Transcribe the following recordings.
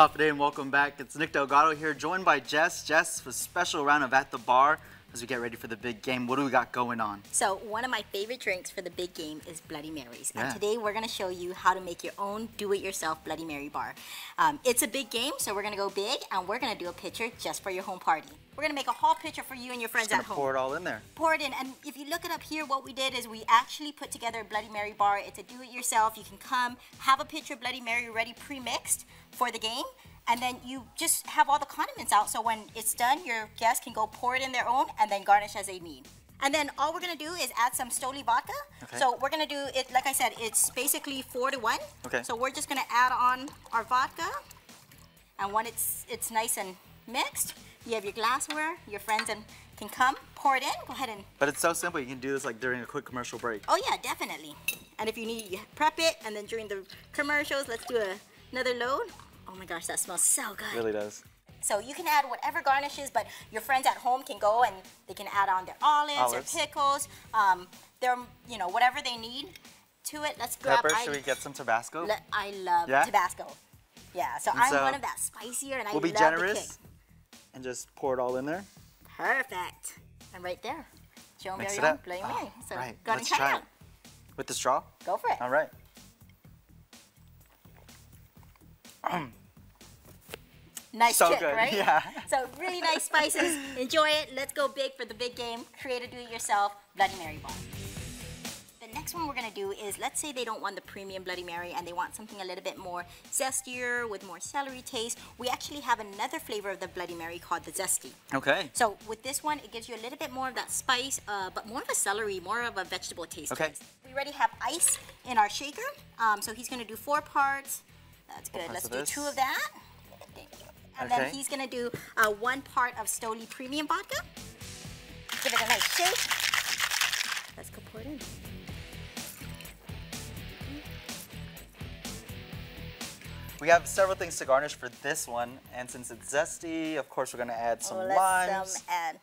Top day and welcome back. It's Nick Delgado here, joined by Jess. Jess, for a special round of At the Bar as we get ready for the big game. What do we got going on? So one of my favorite drinks for the big game is Bloody Marys. Yeah. And today we're going to show you how to make your own do-it-yourself Bloody Mary bar. It's a big game, so we're going to go big and we're going to do a pitcher just for your home party. We're going to make a whole pitcher for you and your friends at home. Pour it all in there. Pour it in, and if you look it up here, what we did is we actually put together a Bloody Mary bar. It's a do-it-yourself. You can come, have a pitcher of Bloody Mary ready pre-mixed for the game, and then you just have all the condiments out, so when it's done, your guests can go pour it in their own and then garnish as they need. And then all we're gonna do is add some Stoli vodka. Okay. So we're gonna do it, like I said, it's basically 4 to 1. Okay. So we're just gonna add on our vodka, and when it's nice and mixed, you have your glassware, your friends can come, pour it in, go ahead and... But it's so simple, you can do this like during a quick commercial break. Oh yeah, definitely. And if you need, you prep it, and then during the commercials, let's do another load. Oh my gosh, that smells so good. It really does. So you can add whatever garnishes, but your friends at home can go and they can add on their olives. Their pickles, their, whatever they need to it. Let's grab. Pepper, should we get some Tabasco? I love Tabasco. Yeah, so I'm one of that spicier, and I love the kick. We'll be generous and just pour it all in there. Perfect. And right there, show me Mix your it own up. Bloody Mary. So Right, go ahead and let's try it try out. With the straw? Go for it. All right. Nice so kick, good. right? Yeah. So really nice spices. Enjoy it. Let's go big for the big game. Create a do-it-yourself Bloody Mary bar. The next one we're gonna do is, let's say they don't want the premium Bloody Mary and they want something a little bit more zestier with more celery taste. We actually have another flavor of the Bloody Mary called the Zesty. Okay. So with this one, it gives you a little bit more of that spice, but more of a celery, more of a vegetable taste. Okay. We already have ice in our shaker, so he's gonna do 4 parts. That's good. Let's do 2 of that. And then he's gonna do 1 part of Stoli Premium Vodka. Give it a nice shake. Let's go pour it in. We have several things to garnish for this one, and since it's zesty, of course we're gonna add some limes. Let's add.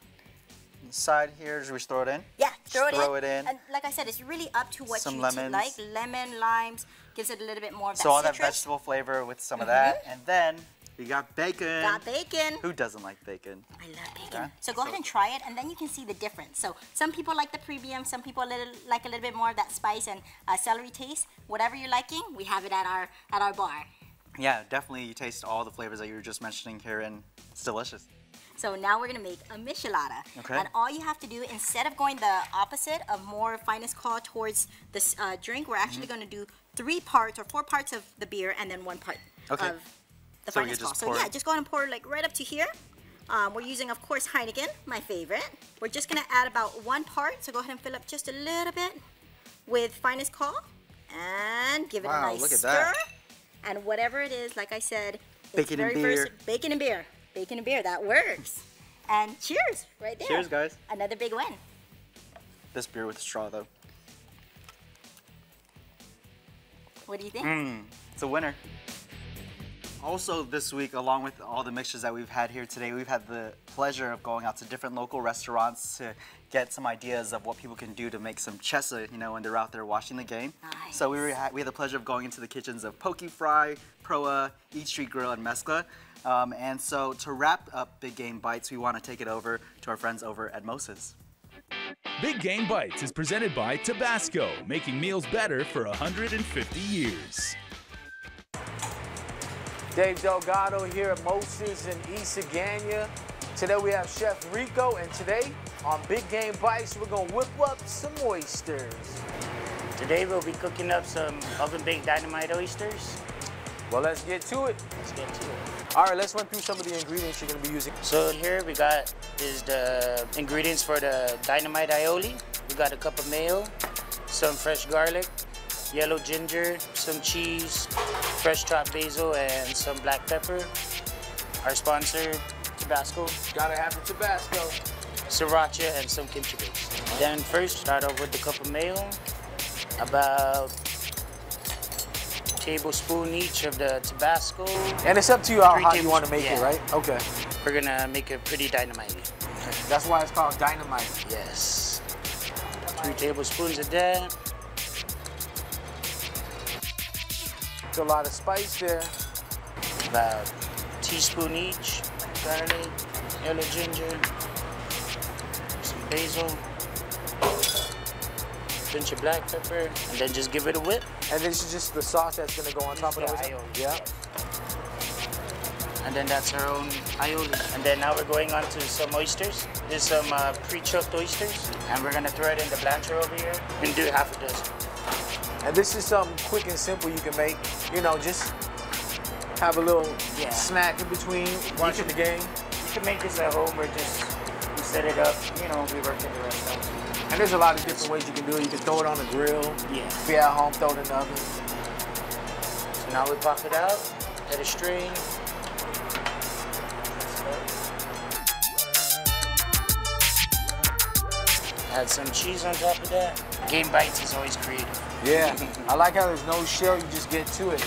Side here, should we throw it in? Yeah, throw it in. And like I said, it's really up to what Some you lemons. like. Lemon, limes, gives it a little bit more of that So all citrus. that vegetable flavor with some of that, and then we got bacon. Got bacon. Who doesn't like bacon? I love bacon. Yeah. So go ahead and try it, and then you can see the difference. So some people like the premium, some people like a little bit more of that spice and celery taste. Whatever you're liking, we have it at our bar. Yeah, definitely. You taste all the flavors that you were just mentioning here, and it's delicious. So now we're gonna make a michelada. Okay. And all you have to do, instead of going the opposite of more finest call towards this drink, we're actually gonna do 3 parts or 4 parts of the beer and then 1 part of the So finest call. So yeah, just go ahead and pour like right up to here. We're using, of course, Heineken, my favorite. We're just gonna add about 1 part, so go ahead and fill up just a little bit with finest call and give it a nice look at stir. that. And whatever it is, like I said, it's Bacon and very beer. Bacon and beer. Bacon and beer, that works. And cheers, right there. Cheers, guys. Another big win. This beer with straw, though. What do you think? It's a winner. Also this week, along with all the mixtures that we've had here today, we've had the pleasure of going out to different local restaurants to get some ideas of what people can do to make some chesa, when they're out there watching the game. Nice. So we had the pleasure of going into the kitchens of Poke Fry, Proa, Eat Street Grill, and Mezcla. And so to wrap up Big Game Bites, we want to take it over to our friends over at Moses. Big Game Bites is presented by Tabasco, making meals better for 150 years. Dave Delgado here at Moses in East Agania. Today we have Chef Rico, and today on Big Game Bites, we're gonna whip up some oysters. Today we'll be cooking up some oven-baked dynamite oysters. Well, let's get to it. Let's get to it. All right, let's run through some of the ingredients you're gonna be using. So here we got is the ingredients for the dynamite aioli. We got a cup of mayo, some fresh garlic, yellow ginger, some cheese, fresh chopped basil, and some black pepper. Our sponsor, Tabasco. Gotta have the Tabasco. Sriracha, and some kimchi base. Then first, start off with the cup of mayo, about a tablespoon each of the Tabasco. And it's up to you how 3 hot you want to make it, yeah. right? Okay. We're gonna make it pretty dynamite. That's why it's called dynamite. Yes. 3 tablespoons of that. It's a lot of spice there. About teaspoon each. Garlic, yellow ginger, some basil, pinch of black pepper, and then just give it a whip. And this is just the sauce that's gonna go on top of the oyster? aioli. Yeah. And then that's our own aioli. And then now we're going on to some oysters. There's some pre-chucked oysters. And we're gonna throw it in the blancher over here and do half a dozen. And this is something quick and simple you can make. You know, just have a little snack in between watching the game. You can make this at home or just we set it up. You know, we work at the restaurant. And there's a lot of different ways you can do it. You can throw it on the grill. Yeah. If you're at home, throw it in the oven. So now we pop it out, let it strain. Add some cheese on top of that. Game Bites is always creative. Yeah. I like how there's no shell, you just get to it.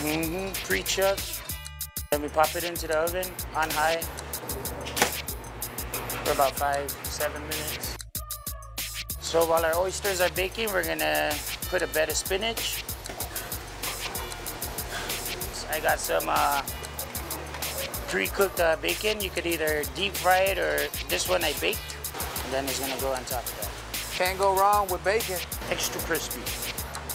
Pre-chucked. Then we pop it into the oven on high for about 5-7 minutes. So while our oysters are baking, we're gonna put a bed of spinach. So I got some pre-cooked bacon. You could either deep fry it or this one I baked. And then it's gonna go on top of that. Can't go wrong with bacon. Extra crispy.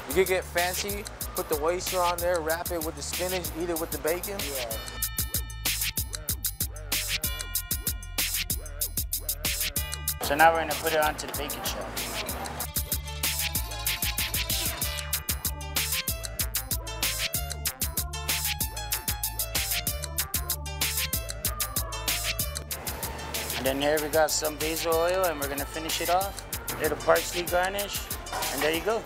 You can get fancy, put the oyster on there, wrap it with the spinach, eat it with the bacon. Yeah. So now we're gonna put it onto the bacon shell. And then here we got some basil oil and we're gonna finish it off. Little parsley garnish, and there you go.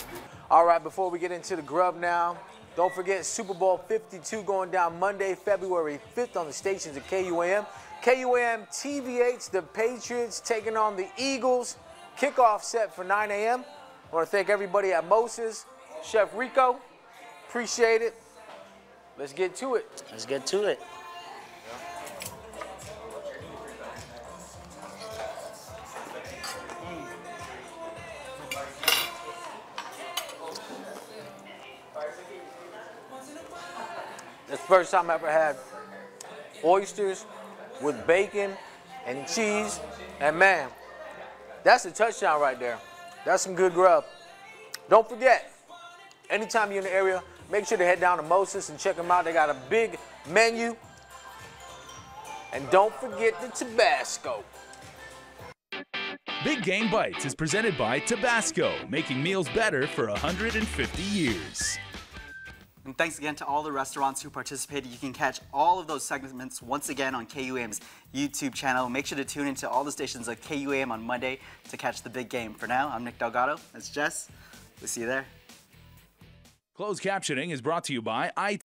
All right, before we get into the grub now, don't forget Super Bowl 52 going down Monday, February 5th on the stations of KUAM. KUAM TVH, the Patriots taking on the Eagles. Kickoff set for 9 a.m. I want to thank everybody at Moses, Chef Rico. Appreciate it. Let's get to it. Let's get to it. It's the first time I ever had oysters with bacon and cheese. And man, that's a touchdown right there. That's some good grub. Don't forget, anytime you're in the area, make sure to head down to Moses and check them out. They got a big menu. And don't forget the Tabasco. Big Game Bites is presented by Tabasco, making meals better for 150 years. And thanks again to all the restaurants who participated. You can catch all of those segments once again on KUAM's YouTube channel. Make sure to tune into all the stations of KUAM on Monday to catch the big game. For now, I'm Nick Delgado. That's Jess. We'll see you there. Closed captioning is brought to you by